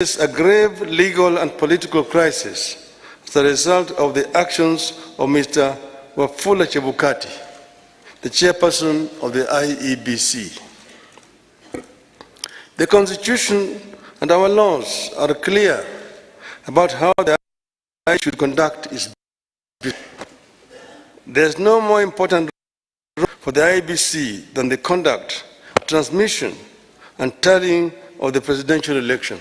is a grave legal and political crisis as a result of the actions of Mr. Wafula Chebukati, the chairperson of the IEBC. The Constitution and our laws are clear about how the IEBC should conduct its business. There is no more important role for the IEBC than the conduct, transmission, and tallying of the presidential election.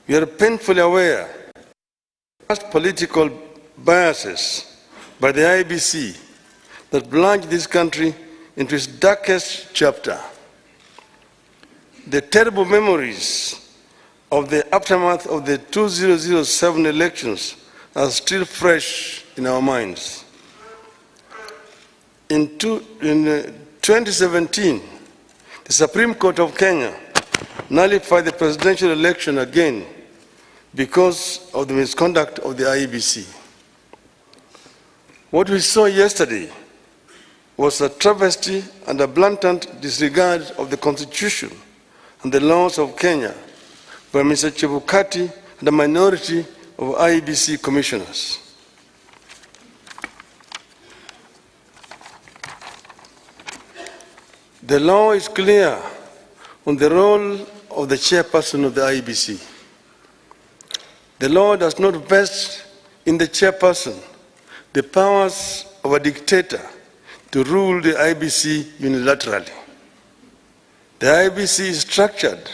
We are painfully aware of political biases by the IEBC that plunged this country into its darkest chapter. The terrible memories of the aftermath of the 2007 elections are still fresh in our minds. In 2017, the Supreme Court of Kenya nullified the presidential election again because of the misconduct of the IEBC. What we saw yesterday was a travesty and a blatant disregard of the Constitution and the laws of Kenya by Mr. Chebukati and a minority of IEBC commissioners. The law is clear on the role of the chairperson of the IEBC. The law does not vest in the chairperson the powers of a dictator to rule the IEBC unilaterally. The IEBC is structured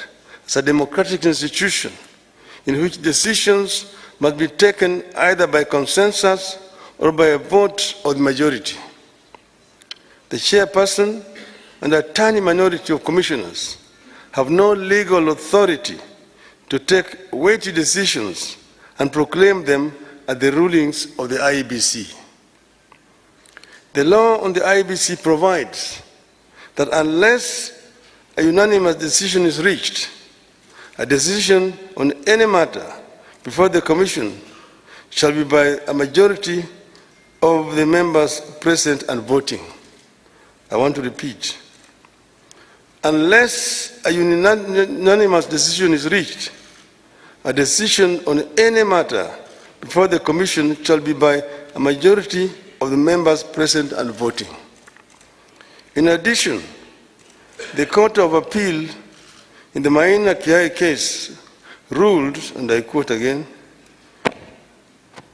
as a democratic institution in which decisions must be taken either by consensus or by a vote of the majority. The chairperson and a tiny minority of commissioners have no legal authority to take weighty decisions and proclaim them as the rulings of the IEBC. The law on the IEBC provides that unless a unanimous decision is reached, a decision on any matter before the Commission shall be by a majority of the members present and voting. I want to repeat. Unless a unanimous decision is reached, a decision on any matter before the Commission shall be by a majority of the members present and voting. In addition, the Court of Appeal in the Maina Kiai case ruled, and I quote again,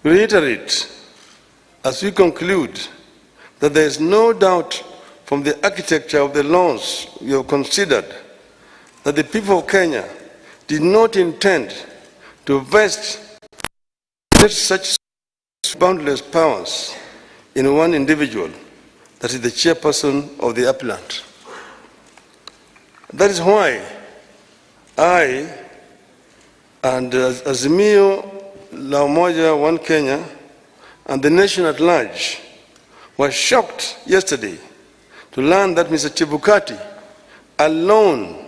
reiterate, as we conclude, that there is no doubt from the architecture of the laws we have considered that the people of Kenya did not intend to vest such boundless powers in one individual, that is the chairperson of the appellant. That is why I and Azimio La Umoja One Kenya and the nation at large were shocked yesterday to learn that Mr. Chebukati alone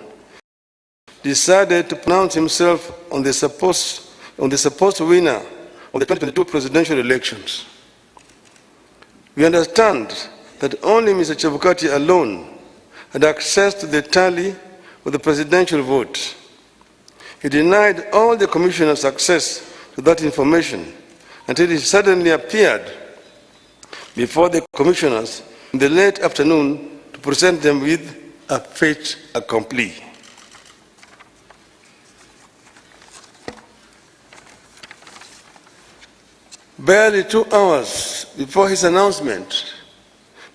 decided to pronounce himself on the supposed winner of the 2022 presidential elections. We understand that only Mr. Chebukati alone had access to the tally of the presidential vote. He denied all the commissioners access to that information until he suddenly appeared before the commissioners in the late afternoon to present them with a fait accompli. Barely 2 hours before his announcement,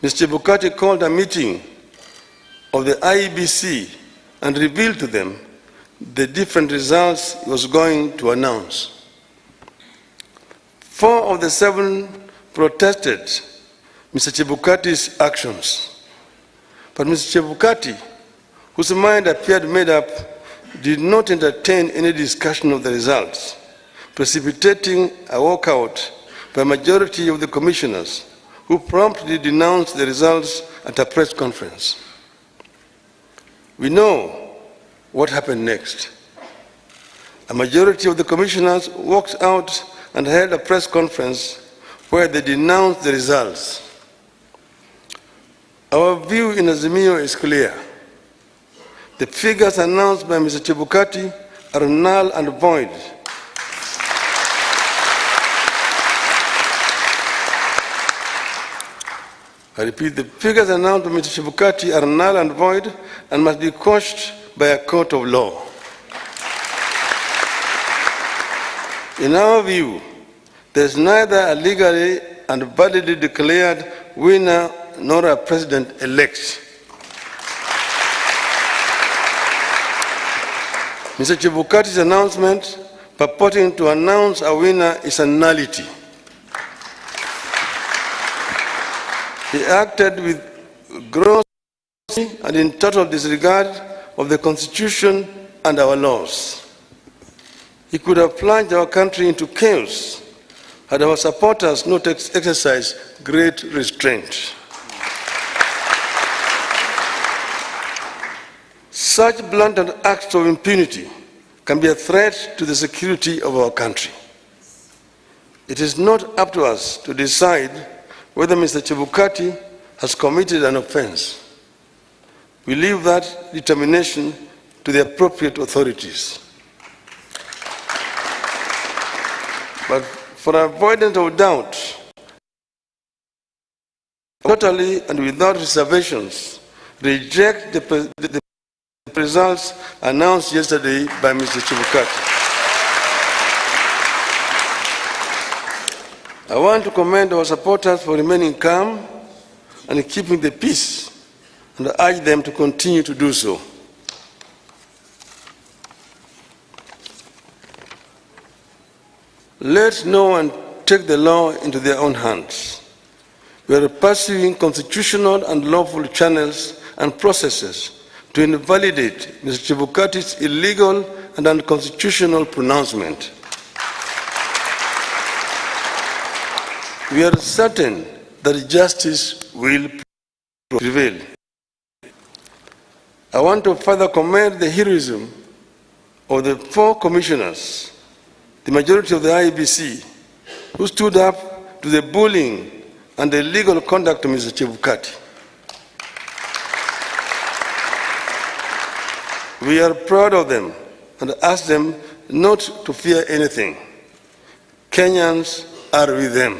Mr. Chebukati called a meeting of the IEBC and revealed to them the different results he was going to announce. 4 of the 7 protested Mr. Chebukati's actions. But Mr. Chebukati, whose mind appeared made up, did not entertain any discussion of the results, precipitating a walkout by a majority of the commissioners, who promptly denounced the results at a press conference. We know what happened next. A majority of the commissioners walked out and held a press conference where they denounced the results. Our view in Azimio is clear. The figures announced by Mr. Chebukati are null and void. I repeat, the figures announced by Mr. Chebukati are null and void and must be quashed by a court of law. In our view, there is neither a legally and validly declared winner nor a president-elect. Mr. Chebukati's announcement purporting to announce a winner is a nullity. He acted with gross and in total disregard of the Constitution and our laws. He could have plunged our country into chaos had our supporters not exercised great restraint. Such blatant acts of impunity can be a threat to the security of our country. It is not up to us to decide whether Mr. Chebukati has committed an offense. We leave that determination to the appropriate authorities. But for avoidance of doubt, totally and without reservations, reject the results announced yesterday by Mr. Chebukati. I want to commend our supporters for remaining calm and keeping the peace, and I urge them to continue to do so. Let no one take the law into their own hands. We are pursuing constitutional and lawful channels and processes to invalidate Mr. Chebukati's illegal and unconstitutional pronouncement. We are certain that justice will prevail. I want to further commend the heroism of the 4 commissioners, the majority of the IEBC, who stood up to the bullying and the illegal conduct of Mr. Chebukati. We are proud of them and ask them not to fear anything. Kenyans are with them.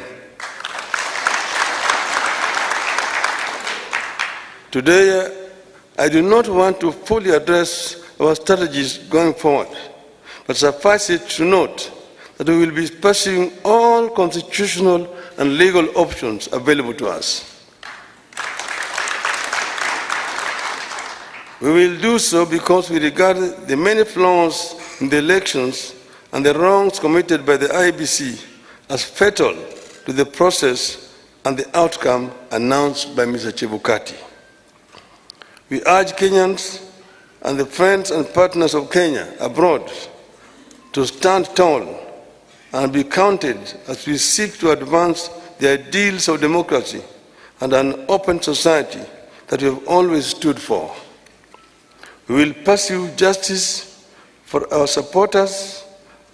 Today, I do not want to fully address our strategies going forward, but suffice it to note that we will be pursuing all constitutional and legal options available to us. We will do so because we regard the many flaws in the elections and the wrongs committed by the IEBC as fatal to the process and the outcome announced by Mr. Chebukati. We urge Kenyans and the friends and partners of Kenya abroad to stand tall and be counted as we seek to advance the ideals of democracy and an open society that we have always stood for. We will pursue justice for our supporters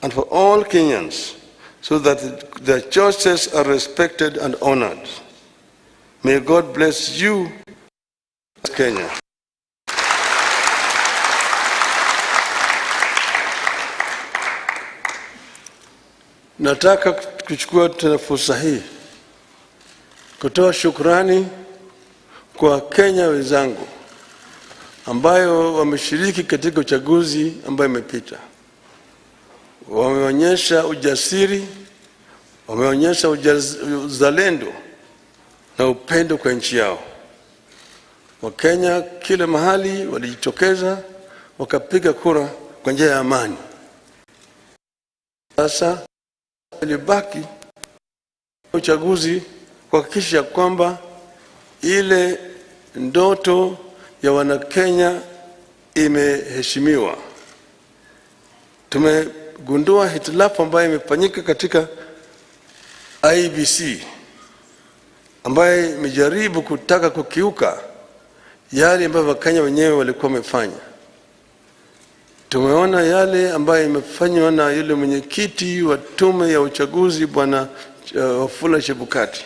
and for all Kenyans so that their choices are respected and honored. May God bless you, Kenya. Nataka kuchukua tena fursa hii kutoa shukrani kwa Kenya wenzangu ambayo wameshiriki katika uchaguzi ambayo imepita. Wameonyesha ujasiri, wameonyesha uzalendo na upendo kwa nchi yao. Wakenya kila mahali walijitokeza wakapiga kura kwa njia ya amani. Sasa ilibaki uchaguzi kuhakikisha kwamba ile ndoto ya Wanakenya imeheshimiwa. Tumegundua hitilafu ambayo imefanyika katika IEBC ambayo imejaribu kutaka kukiuka yale ambayo Wakenya wenyewe walikuwa wamefanya. Tumeona yale ambayo imefanywa na yule mwenyekiti wa tume ya uchaguzi Bwana Wafula Chebukati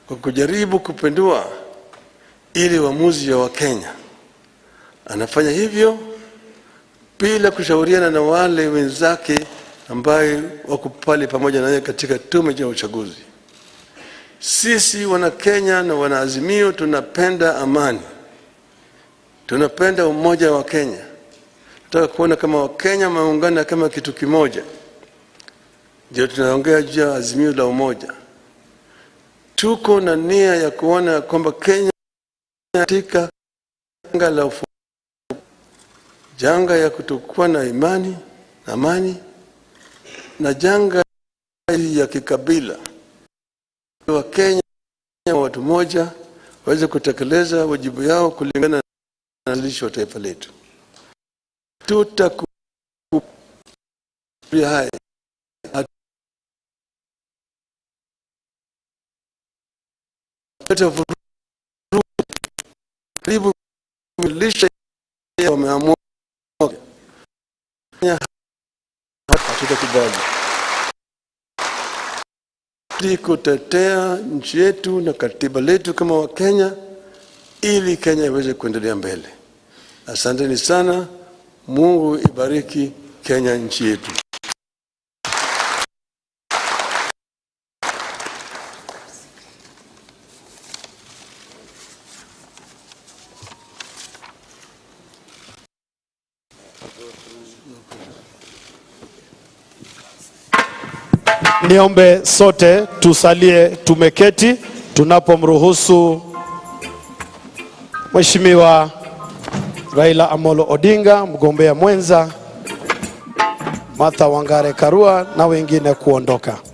kwa kujaribu kupindua ili uamuzi wa Wakenya. Anafanya hivyo bila kushauriana na wale wenzake ambaye wako pale pamoja naye katika tume ya uchaguzi. Sisi wana Kenya na wana Azimio tunapenda amani. Tunapenda umoja wa Kenya. Tunataka kuona kama Wakenya wameungana kama kitu kimoja. Ndio tunaongea juu ya Azimio la umoja. Tuko na nia ya kuona kwamba Kenya katika janga la janga ya kutokuwa na imani, amani na janga ya kikabila. Wa Kenya watu moja waweze kutekeleza wajibu yao kulingana na lisho wa taifa letu. Tutakuwa hai karibu lisha wameamua hatutakubali kutetea nchi yetu na katiba letu kama wa Kenya ili Kenya iweze kuendelea mbele. Asanteni sana. Mungu ibariki Kenya nchi yetu. Niombe sote tusalie tumeketi tunapomruhusu Mheshimiwa Raila Amolo Odinga, mgombea mwenza, Martha Wangare Karua na wengine kuondoka.